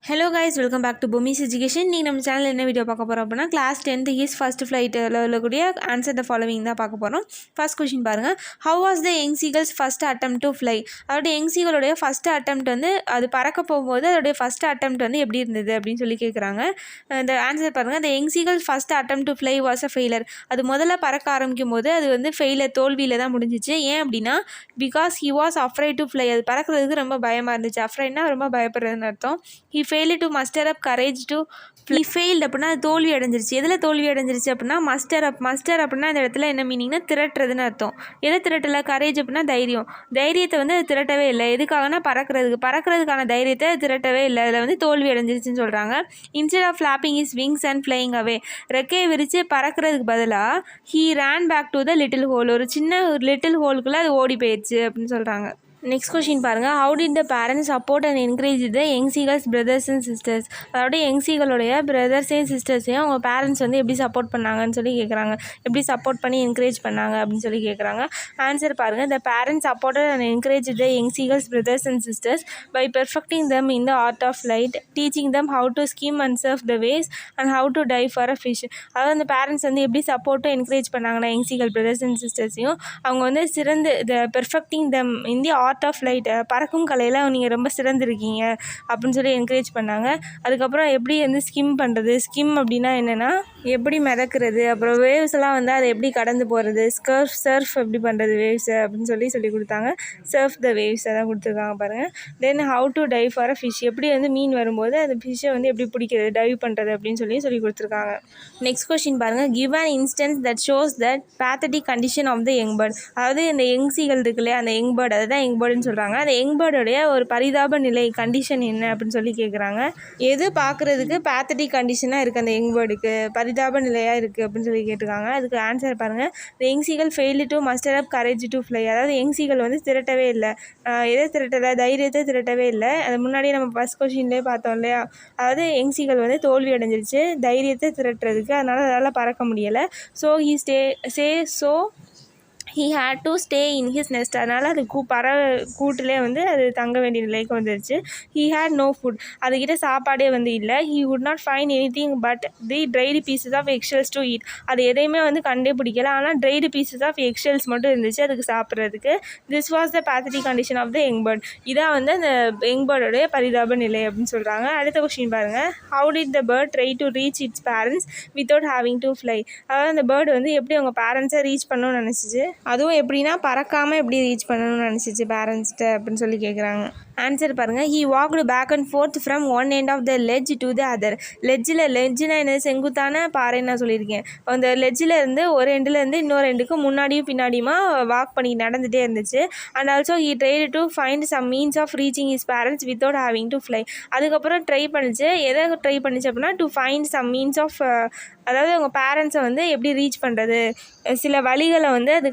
Hello guys, welcome back to Bhoomi's education. நீங்கள் நம்ம சேனலில் என்ன வீடியோ பார்க்க போகிறோம் அப்படின்னா, கிளாஸ் 10th ஹிஸ் ஃபர்ஸ்ட் ஃப்ளைட்டில் உள்ளக்கூடிய ஆன்சர் த ஃபாலோவிங் தான் பார்க்க போகிறோம். ஃபர்ஸ்ட் கொஸ்டின் பாருங்கள். How was the young seagulls first attempt to fly? அதோட யங் சீகளுடைய ஃபஸ்ட் அட்டெம்ப்ட் வந்து அது பறக்க போகும்போது அதோடைய ஃபஸ்ட் அட்டெம்ப்ட் வந்து எப்படி இருந்தது அப்படின்னு சொல்லி கேட்குறாங்க. இந்த ஆன்சர் பாருங்கள். த young seagulls first attempt to fly was a failure. அது முதல்ல பறக்க ஆரம்பிக்கும் போது அது வந்து தோல்வியில் தான் முடிஞ்சிச்சு. ஏன் அப்படின்னா, because he was afraid to fly. அது பறக்கிறதுக்கு ரொம்ப பயமாக இருந்துச்சு. அஃப்ரைட்னா ரொம்ப பயப்படுறதுன்னு அர்த்தம். He failed to muster up courage to fly. Failed அப்படின்னா அது தோல்வி அடைஞ்சிருச்சு. எதில் தோல்வி அடைஞ்சிருச்சு அப்படின்னா மஸ்டர் அப்படின்னா இந்த இடத்துல என்ன மீனிங்னா திரட்டுறதுன்னு அர்த்தம். எதை திரட்டலை? கரேஜ் அப்படின்னா தைரியத்தை வந்து அது திரட்டவே இல்லை. எதுக்காகனா பறக்கிறதுக்கான தைரியத்தை திரட்டவே இல்லை. அதில் வந்து தோல்வி அடைஞ்சிருச்சுன்னு சொல்கிறாங்க. Instead of flapping is wings and flying away, ரெக்கையை விரித்து பறக்கிறதுக்கு பதிலாக he ran back to the little hole, ஒரு லிட்டில் ஹோலுக்குள்ளே அது ஓடி போயிடுச்சு அப்படின்னு சொல்கிறாங்க. நெக்ஸ்ட் கொஸ்டின் பாருங்கள். How did the parents support and encourage the young seagulls brothers and sisters? அதோட யங் சீகளுடைய பிரதர்ஸையும் சிஸ்டர்ஸையும் அவங்க பேரண்ட்ஸ் வந்து எப்படி சப்போர்ட் பண்ணாங்கன்னு சொல்லி கேட்குறாங்க. எப்படி சப்போர்ட் பண்ணி என்கரேஜ் பண்ணாங்க அப்படின்னு சொல்லி கேட்குறாங்க. ஆன்சர் பாருங்கள். The parents supported and encourage the young seagulls brothers and sisters by perfecting them in the art of flight, teaching them how to skim and surf the waves and how to dive for a fish. அதாவது அந்த parents வந்து எப்படி சப்போர்ட்டும் encourage பண்ணாங்கன்னா young seagull brothers and சிஸ்டர்ஸையும் அவங்க வந்து perfecting them in the art of flight, பறக்கும் கலையில் நீங்கள் ரொம்ப சிறந்திருக்கீங்க அப்படின்னு சொல்லி என்கரேஜ் பண்ணாங்க. அதுக்கப்புறம் எப்படி வந்து ஸ்கிம் பண்ணுறது, ஸ்கிம் அப்படின்னா என்னென்னா எப்படி மிதக்கிறது, அப்புறம் வேவ்ஸ் எல்லாம் வந்து அதை எப்படி கடந்து போகிறது, சர்ஃப் எப்படி பண்ணுறது வேவ்ஸை அப்படின்னு சொல்லி கொடுத்தாங்க. சர்ஃப் த வேவ்ஸ் அதான் கொடுத்துருக்காங்க பாருங்கள். Then how to dive for a fish, எப்படி வந்து மீன் வரும்போது அந்த ஃபிஷ்ஷை வந்து எப்படி பிடிக்கிறது, டைவ் பண்ணுறது அப்படின்னு சொல்லி கொடுத்துருக்காங்க. நெக்ஸ்ட் கொஸ்டின் பாருங்கள். Give an instance that shows that pathetic condition of the young bird. அதாவது இந்த யங் சீகள் இருக்கு இல்லையா, அந்த யங் பேர்ட், அதுதான் யங் பேர்டுன்னு சொல்கிறாங்க. அந்த யங் பேர்டோடைய ஒரு பரிதாப நிலை கண்டிஷன் என்ன அப்படின்னு சொல்லி கேட்குறாங்க. எது பார்க்குறதுக்கு பேத்தட்டிக் கண்டிஷனாக இருக்குது அந்த யங் பேர்டுக்கு, பரிதாப நிலையாக இருக்குது அப்படின்னு சொல்லி கேட்டிருக்காங்க. அதுக்கு ஆன்சர் பாருங்கள். Young seagull failed to muster up courage to fly. அதாவது யங் சீகல் வந்து திரட்டவே இல்லை. எதை திரட்டலை? தைரியத்தை திரட்டவே இல்லை. அது முன்னாடியே நம்ம ஃபர்ஸ்ட் கொஸ்டின்லேயே பார்த்தோம் இல்லையா. அதாவது யங் சீகல் வந்து தோல்வி அடைஞ்சிருச்சு தைரியத்தை திரட்டுறதுக்கு, அதால் பறக்க முடியலை. He had to stay in his nest. அதனால் அது பறவை கூட்டிலே வந்து அது தங்க வேண்டிய நிலைக்கு வந்துருச்சு. He had no food. அதுக்கிட்ட சாப்பாடே வந்து இல்லை. He would not find anything but the dried pieces of eggshells to eat. அது எதையுமே வந்து கண்டே பிடிக்கல. ஆனால் dried pieces of eggshells மட்டும் இருந்துச்சு அதுக்கு சாப்பிட்றதுக்கு. This was the pathetic condition of the young bird. இதான் வந்து அந்த யங் பேர்டோடைய பரிதாப நிலை அப்படின்னு சொல்கிறாங்க. அடுத்த கொஸ்டின் பாருங்கள். How did the bird try to reach its parents without having to fly? அதாவது அந்த பேர்டு வந்து எப்படி அவங்க பேரண்ட்ஸை ரீச் பண்ணணும்னு நினச்சிச்சு, அதுவும் எப்படின்னா பறக்காமல் எப்படி ரீச் பண்ணணும்னு நினச்சிச்சு பேரண்ட்ஸ்கிட்ட அப்படின்னு சொல்லி கேட்குறாங்க. ஆன்சர் பாருங்கள். He walked back and forth from one end of the ledge to the other. லெட்ஜ்னா என்ன? செங்குத்தான பாறைன்னு நான் சொல்லியிருக்கேன். அந்த லெட்ஜில் இருந்து ஒரு எண்டுலேருந்து இன்னொரு எண்டுக்கு முன்னாடியும் பின்னாடியுமா வாக் பண்ணி நடந்துகிட்டே இருந்துச்சு. And also he tried to find some means of reaching his parents without having to fly. அதுக்கப்புறம் ட்ரை பண்ணிச்சு. எதை ட்ரை பண்ணிச்சு அப்படின்னா to find some means of, அதாவது அவங்க பேரண்ட்ஸை வந்து எப்படி ரீச் பண்ணுறது, சில வழிகளை வந்து அது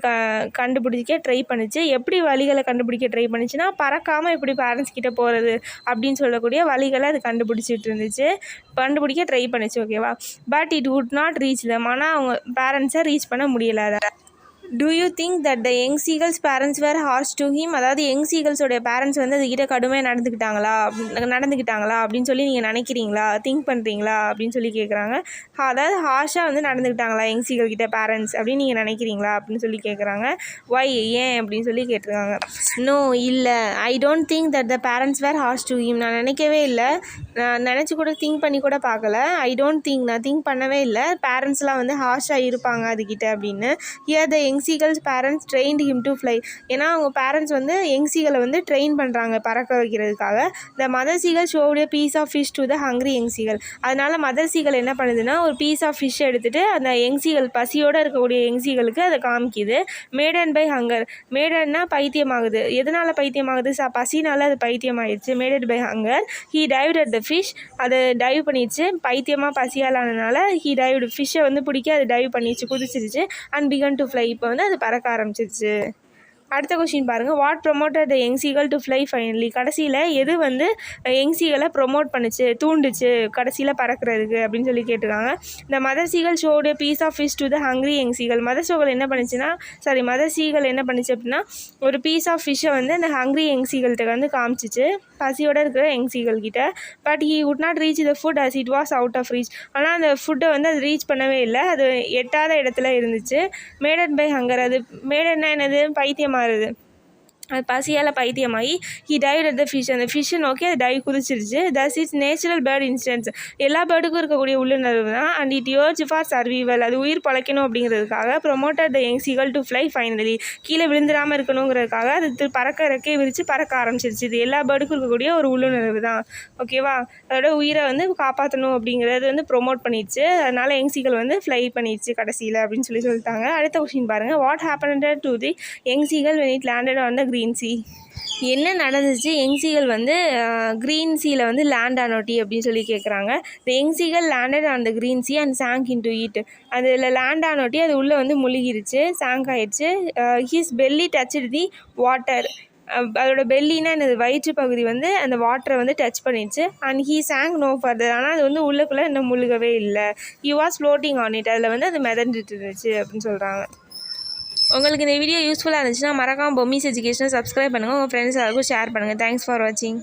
கண்டுபிடிக்க ட்ரை பண்ணிச்சு. எப்படி வழிகளை கண்டுபிடிக்க ட்ரை பண்ணிச்சுன்னா பறக்காமல் எப்படி பேரண்ட்ஸ் கிட்டே போகிறது அப்படின்னு சொல்லக்கூடிய வழிகளை அது கண்டுபிடிக்க ட்ரை பண்ணிச்சு. ஓகேவா? But it would not reach them. ஆனால் அவங்க பேரண்ட்ஸை ரீச் பண்ண முடியலை. Do you think that the young seagulls parents were harsh to him? அதாவது யங் சீகல்ஸோடைய பேரண்ட்ஸ் வந்து அதுக்கிட்ட கடுமையாக நடந்துக்கிட்டாங்களா அப்படின்னு சொல்லி நீங்கள் நினைக்கிறீங்களா, திங்க் பண்ணுறீங்களா அப்படின்னு சொல்லி கேட்குறாங்க. அதாவது ஹார்ஷாக வந்து நடந்துக்கிட்டாங்களா யங் சீகல் கிட்ட பேரண்ட்ஸ் அப்படின்னு நீங்கள் நினைக்கிறீங்களா அப்படின்னு சொல்லி கேட்குறாங்க. ஒய், ஏன் அப்படின்னு சொல்லி கேட்டிருக்காங்க. நோ, இல்லை. I don't think that the parents were harsh to him. நான் நினைக்கவே இல்லை. நான் நினச்சி கூட திங்க் பண்ணி கூட பார்க்கல. ஐ டோன்ட் திங்க், நான் திங்க் பண்ணவே இல்லை பேரண்ட்ஸ்லாம் வந்து ஹார்ஷாக இருப்பாங்க அதுக்கிட்ட அப்படின்னு. Here the young seagulls parents trained him to fly. ஏன்னா அவங்க பேரண்ட்ஸ் வந்து யங் சீகலை வந்து ட்ரெயின் பண்ணுறாங்க பறக்க வைக்கிறதுக்காக. த மதர் சீகல் ஷோவுடைய piece of fish to the hungry young seagull. அதனால் மதர் சீகல் என்ன பண்ணுதுன்னா ஒரு பீஸ் ஆஃப் ஃபிஷ் எடுத்துகிட்டு அந்த யங் சீகல், பசியோடு இருக்கக்கூடிய யங் சீகலுக்கு அதை காமிக்குது. Maddened by hunger. மேடன்னா பைத்தியமாகுது. எதனால் பைத்தியமாகுது? பசினால் அது பைத்தியமாகிடுச்சு. Maddened by hunger. He dived at the fish. அதை டைவ் பண்ணிடுச்சு. பைத்தியமாக பசியாலானதுனால ஹீ டைவ்டு, ஃபிஷ்ஷை வந்து பிடிக்க அது டைவ் பண்ணிடுச்சு, குதிச்சிருச்சு. And began to fly. இப்போ வந்து அது பறக்க ஆரம்பிச்சிருச்சு. அடுத்த கொஷின் பாருங்கள், what promoted the young seagull to fly finally? கடைசியில் எது வந்து யங் சீகலை ப்ரொமோட் பண்ணுச்சு, தூண்டுச்சு கடைசியில் பறக்கிறதுக்கு அப்படின்னு சொல்லி கேட்டிருக்காங்க. இந்த mother seagull showed piece of fish to the hungry young seagull. Mother seagull என்ன என்ன பண்ணுச்சு அப்படின்னா, ஒரு பீஸ் ஆஃப் ஃபிஷ்ஷை வந்து அந்த ஹங்க்ரி யங் சீகல்கிட்ட வந்து காமிச்சிச்சு, பசியோடு இருக்கிற யங் சீகல் கிட்ட. But he would not reach the food as it was out of reach. ஆனால் அந்த ஃபுட்டை வந்து அது ரீச் பண்ணவே இல்லை, அது எட்டாத இடத்துல இருந்துச்சு. மேடட் பை ஹங்கர், அது மேடட்னா என்னது, பைத்தியமாகுது, அது பசியால் பைத்தியமாகி he dived at the fish, அந்த ஃபிஷ்ஷை நோக்கி அது டை குதிச்சிருச்சு. Thus it's natural bird instincts, எல்லா பேர்டுக்கும் இருக்கக்கூடிய உள்ளுணர்வு தான். And it urge for survival, அது உயிர் பழைக்கணும் அப்படிங்கிறதுக்காக. Promoted the young seagull to fly finally, கீழே விழுந்துடாமல் இருக்கணுங்கிறதுக்காக அது பறக்க இறக்கே விரித்து பறக்க ஆரம்பிச்சிருச்சு. இது எல்லா பேர்டுக்கும் இருக்கக்கூடிய ஒரு உள்ளுணர்வு தான். ஓகேவா, அதோட உயிரை வந்து காப்பாற்றணும் அப்படிங்கிறது வந்து ப்ரொமோட் பண்ணிடுச்சு, அதனால் யங் சீகல் வந்து ஃப்ளை பண்ணிடுச்சு கடைசியில் அப்படின்னு சொல்லிட்டாங்க. அடுத்த கொஸ்டின் பாருங்கள், what happened to the young seagull when it landed on the green sea? என்ன நடந்துச்சு யங் சீகல் வந்து க்ரீன் சீயில் வந்து லேண்ட் ஆனோட்டி அப்படின்னு சொல்லி கேட்குறாங்க. The young seagull landed on the green sea and sank into it. அதில் லேண்ட் ஆனோட்டி அது உள்ளே வந்து முழுகிருச்சு, சாங்க் ஆயிடுச்சு. His belly touched the water, அதோட பெல்லினா என்னது, வயிற்று பகுதி வந்து அந்த வாட்டரை வந்து டச் பண்ணிடுச்சு. And he sank no further, ஆனால் அது வந்து உள்ளுக்குள்ளே இன்னும் முழுகவே இல்லை. He was floating on it, அதில் வந்து அது மிதந்துட்டு இருந்துச்சு அப்படின்னு சொல்கிறாங்க. உங்களுக்கு இந்த வீடியோ யூஸ்ஃபுல்லாக இருந்துச்சுன்னா மறக்காமல் பொம்மிஸ் எஜுகேஷனை சப்ஸ்கிரைப் பண்ணுங்கள், உங்கள் ஃப்ரெண்ட்ஸ் எல்லாருக்கும் ஷேர் பண்ணுங்கள். தேங்க்ஸ் ஃபார் வாட்சிங்.